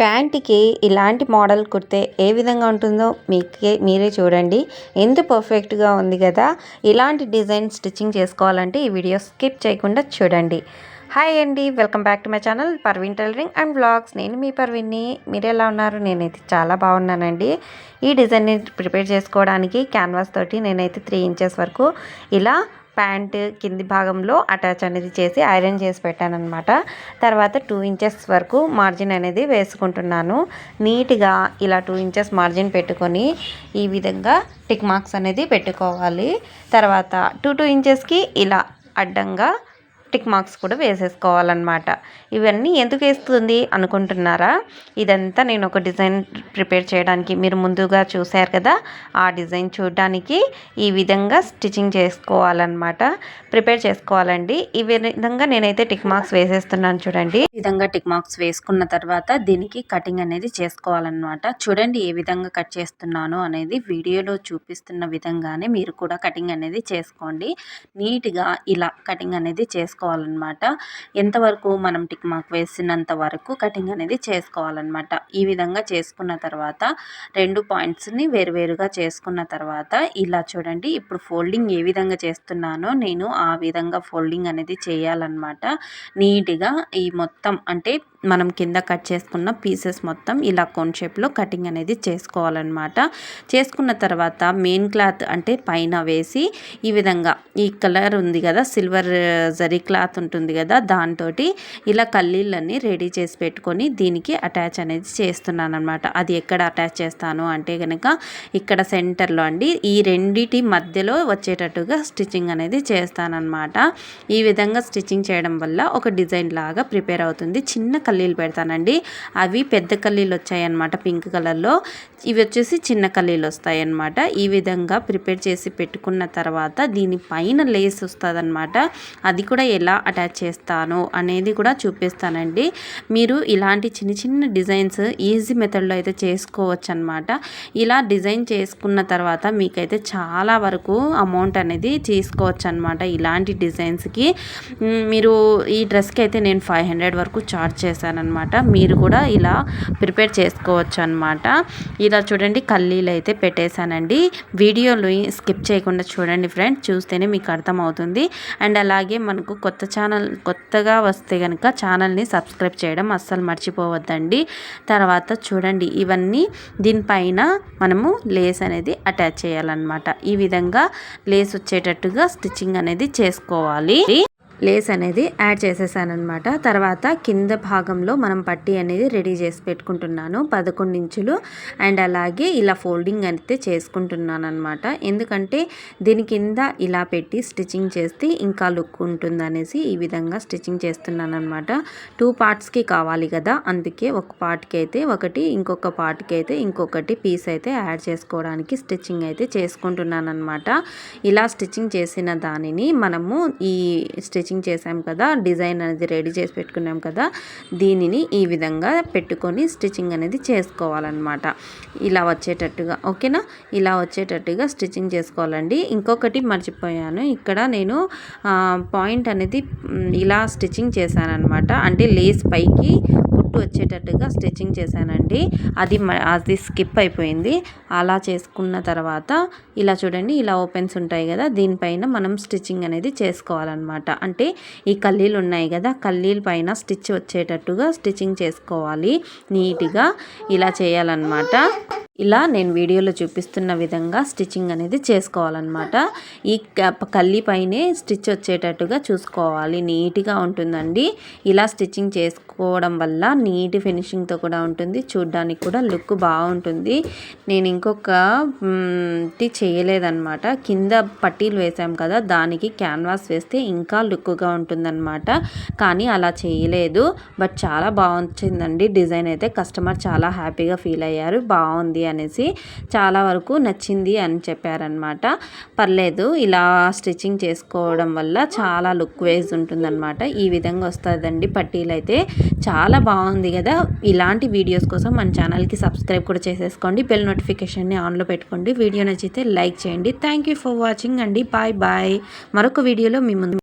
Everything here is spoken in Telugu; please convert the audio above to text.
ప్యాంట్కి ఇలాంటి మోడల్ కుడితే ఏ విధంగా ఉంటుందో మీరే చూడండి. ఎంత పర్ఫెక్ట్గా ఉంది కదా. ఇలాంటి డిజైన్ స్టిచ్చింగ్ చేసుకోవాలంటే ఈ వీడియో స్కిప్ చేయకుండా చూడండి. హాయ్ అండి, welcome back to my channel Parveen tailoring and vlogs. నేను మీ పర్వీన్ని. మీరు ఎలా ఉన్నారు? నేనైతే చాలా బాగున్నానండి. ఈ డిజైన్ని ప్రిపేర్ చేసుకోవడానికి క్యాన్వాస్ తోటి నేనైతే 3 ఇంచెస్ వరకు ఇలా ప్యాంట్ కింది భాగంలో అటాచ్ అనేది చేసి ఐరన్ చేసి పెట్టాను అనమాట. తర్వాత 2 ఇంచెస్ వరకు మార్జిన్ అనేది వేసుకుంటున్నాను. నీట్గా ఇలా 2 ఇంచెస్ మార్జిన్ పెట్టుకొని ఈ విధంగా టిక్ మార్క్స్ అనేది పెట్టుకోవాలి. తర్వాత 2 ఇంచెస్కి ఇలా అడ్డంగా టిక్ మార్క్స్ కూడా వేసేసుకోవాలన్నమాట. ఇవన్నీ ఎందుకు వేస్తుంది అనుకుంటున్నారా? ఇదంతా నేను ఒక డిజైన్ ప్రిపేర్ చేయడానికి, మీరు ముందుగా చూశారు కదా, ఆ డిజైన్ చూడడానికి ఈ విధంగా స్టిచ్చింగ్ చేసుకోవాలన్నమాట, ప్రిపేర్ చేసుకోవాలండి. ఈ విధంగా నేనైతే టిక్ మార్క్స్ వేసేస్తున్నాను చూడండి. ఈ విధంగా టిక్ మార్క్స్ వేసుకున్న తర్వాత దీనికి కటింగ్ అనేది చేసుకోవాలన్నమాట. చూడండి ఏ విధంగా కట్ చేస్తున్నాను అనేది వీడియోలో చూపిస్తున్న విధంగానే మీరు కూడా కటింగ్ అనేది చేసుకోండి. నీట్గా ఇలా కటింగ్ అనేది చేసుకోవాలన్నమాట. ఎంతవరకు మనం టిక్ మార్క్ వేసినంత వరకు కటింగ్ అనేది చేసుకోవాలన్నమాట. ఈ విధంగా చేసుకున్న తర్వాత 2 పాయింట్స్ని వేరువేరుగా చేసుకున్న తర్వాత ఇలా చూడండి. ఇప్పుడు ఫోల్డింగ్ ఏ విధంగా చేస్తున్నానో నేను ఆ విధంగా ఫోల్డింగ్ అనేది చేయాలన్నమాట. నీట్గా ఈ మొత్తం అంటే మనం కింద కట్ చేసుకున్న పీసెస్ మొత్తం ఇలా కోన్ షేప్లో కటింగ్ అనేది చేసుకోవాలన్నమాట. చేసుకున్న తర్వాత మెయిన్ క్లాత్ అంటే పైన వేసి ఈ విధంగా ఈ కలర్ ఉంది కదా, సిల్వర్ జరీ క్లాత్ ఉంటుంది కదా, దాంతో ఇలా కల్లీలన్నీ రెడీ చేసి పెట్టుకొని దీనికి అటాచ్ అనేది చేస్తున్నాను అనమాట. అది ఎక్కడ అటాచ్ చేస్తాను అంటే కనుక ఇక్కడ సెంటర్లో అండి, ఈ రెండిటి మధ్యలో వచ్చేటట్టుగా స్టిచ్చింగ్ అనేది చేస్తానన్నమాట. ఈ విధంగా స్టిచ్చింగ్ చేయడం వల్ల ఒక డిజైన్ లాగా ప్రిపేర్ అవుతుంది. చిన్న కల్లీలు పెడతానండి, అవి పెద్ద కల్లీలు వచ్చాయన్నమాట పింక్ కలర్లో, ఇవి వచ్చేసి చిన్న కల్లీలు వస్తాయన్నమాట. ఈ విధంగా ప్రిపేర్ చేసి పెట్టుకున్న తర్వాత దీనిపైన లేస్ వస్తుందన్నమాట. అది కూడా ఎలా అటాచ్ చేస్తాను అనేది కూడా చూపిస్తానండి. మీరు ఇలాంటి చిన్న చిన్న డిజైన్స్ ఈజీ మెథడ్లో అయితే చేసుకోవచ్చు అనమాట. ఇలా డిజైన్ చేసుకున్న తర్వాత మీకైతే చాలా వరకు అమౌంట్ అనేది తీసుకోవచ్చు అనమాట. ఇలాంటి డిజైన్స్కి మీరు ఈ డ్రెస్కి అయితే నేను 500 వరకు చార్జ్ చేశానమాట. మీరు కూడా ఇలా ప్రిపేర్ చేసుకోవచ్చు అనమాట. ఇలా చూడండి కల్లీలు అయితే పెట్టేశానండి. వీడియోలు స్కిప్ చేయకుండా చూడండి ఫ్రెండ్స్, చూస్తేనే మీకు అర్థమవుతుంది. అండ్ అలాగే మనకు కొత్తగా వస్తే కనుక ఛానల్ని సబ్స్క్రైబ్ చేయడం అస్సలు మర్చిపోవద్దండి. తర్వాత చూడండి ఇవన్నీ దీనిపైన మనము లేస్ అనేది అటాచ్ చేయాలన్నమాట. ఈ విధంగా లేస్ వచ్చేటట్టుగా స్టిచ్చింగ్ అనేది చేసుకోవాలి. లేస్ అనేది యాడ్ చేసేసానమాట. తర్వాత కింద భాగంలో మనం పట్టీ అనేది రెడీ చేసి పెట్టుకుంటున్నాను 11 ఇంచులు. అండ్ అలాగే ఇలా ఫోల్డింగ్ అయితే చేసుకుంటున్నాను అనమాట. ఎందుకంటే దీని కింద ఇలా పెట్టి స్టిచ్చింగ్ చేస్తే ఇంకా లుక్ ఉంటుంది అనేసి ఈ విధంగా స్టిచ్చింగ్ చేస్తున్నాను అనమాట. 2 పార్ట్స్కి కావాలి కదా, అందుకే ఒక పార్ట్కి అయితే ఒకటి, ఇంకొక పార్ట్కి అయితే ఇంకొకటి పీస్ అయితే యాడ్ చేసుకోవడానికి స్టిచ్చింగ్ అయితే చేసుకుంటున్నాను అనమాట. ఇలా స్టిచ్చింగ్ చేసిన దానిని మనము ఈ స్టిచ్చింగ్ చేసాం కదా, డిజైన్ అనేది రెడీ చేసి పెట్టుకున్నాం కదా, దీనిని ఈ విధంగా పెట్టుకొని స్టిచ్చింగ్ అనేది చేసుకోవాలన్నమాట. ఇలా వచ్చేటట్టుగా, ఓకేనా, ఇలా వచ్చేటట్టుగా స్టిచ్చింగ్ చేసుకోవాలండి. ఇంకొకటి మర్చిపోయాను, ఇక్కడ నేను పాయింట్ అనేది ఇలా స్టిచ్చింగ్ చేశాను అనమాట. అంటే లేస్ పైకి వచ్చేటట్టుగా స్టిచ్చింగ్ చేశానండి. అది స్కిప్ అయిపోయింది. అలా చేసుకున్న తర్వాత ఇలా చూడండి, ఇలా ఓపెన్స్ ఉంటాయి కదా, దీనిపైన మనం స్టిచ్చింగ్ అనేది చేసుకోవాలన్నమాట. అంటే ఈ కల్లీలు ఉన్నాయి కదా, కల్లీల పైన స్టిచ్ వచ్చేటట్టుగా స్టిచ్చింగ్ చేసుకోవాలి. నీట్గా ఇలా చేయాలన్నమాట. ఇలా నేను వీడియోలో చూపిస్తున్న విధంగా స్టిచ్చింగ్ అనేది చేసుకోవాలన్నమాట. ఈ కల్లి పైనే స్టిచ్ వచ్చేటట్టుగా చూసుకోవాలి. నీట్గా ఉంటుందండి. ఇలా స్టిచ్చింగ్ చేసుకోవడం వల్ల నీట్ ఫినిషింగ్తో కూడా ఉంటుంది, చూడ్డానికి కూడా లుక్ బాగుంటుంది. నేను ఇంకొకటి చేయలేదన్నమాట. కింద పట్టీలు వేసాం కదా, దానికి క్యాన్వాస్ వేస్తే ఇంకా లుక్గా ఉంటుందన్నమాట. కానీ అలా చేయలేదు. బట్ చాలా బాగుంటుందండి డిజైన్ అయితే. కస్టమర్ చాలా హ్యాపీగా ఫీల్ అయ్యారు, బాగుంది అనేసి, చాలా వరకు నచ్చింది అని చెప్పారనమాట. పర్లేదు, ఇలా స్టిచ్చింగ్ చేసుకోవడం వల్ల చాలా లుక్ వైజ్ ఉంటుందన్నమాట. ఈ విధంగా వస్తుందండి పట్టీలు అయితే. చాలా బాగుంది కదా. ఇలాంటి వీడియోస్ కోసం మన ఛానల్కి సబ్స్క్రైబ్ కూడా చేసేసుకోండి. బెల్ నోటిఫికేషన్ని ఆన్లో పెట్టుకోండి. వీడియో నచ్చితే లైక్ చేయండి. థ్యాంక్ యూ ఫర్ వాచింగ్ అండి. Bye bye. మరొక వీడియోలో మీ ముందు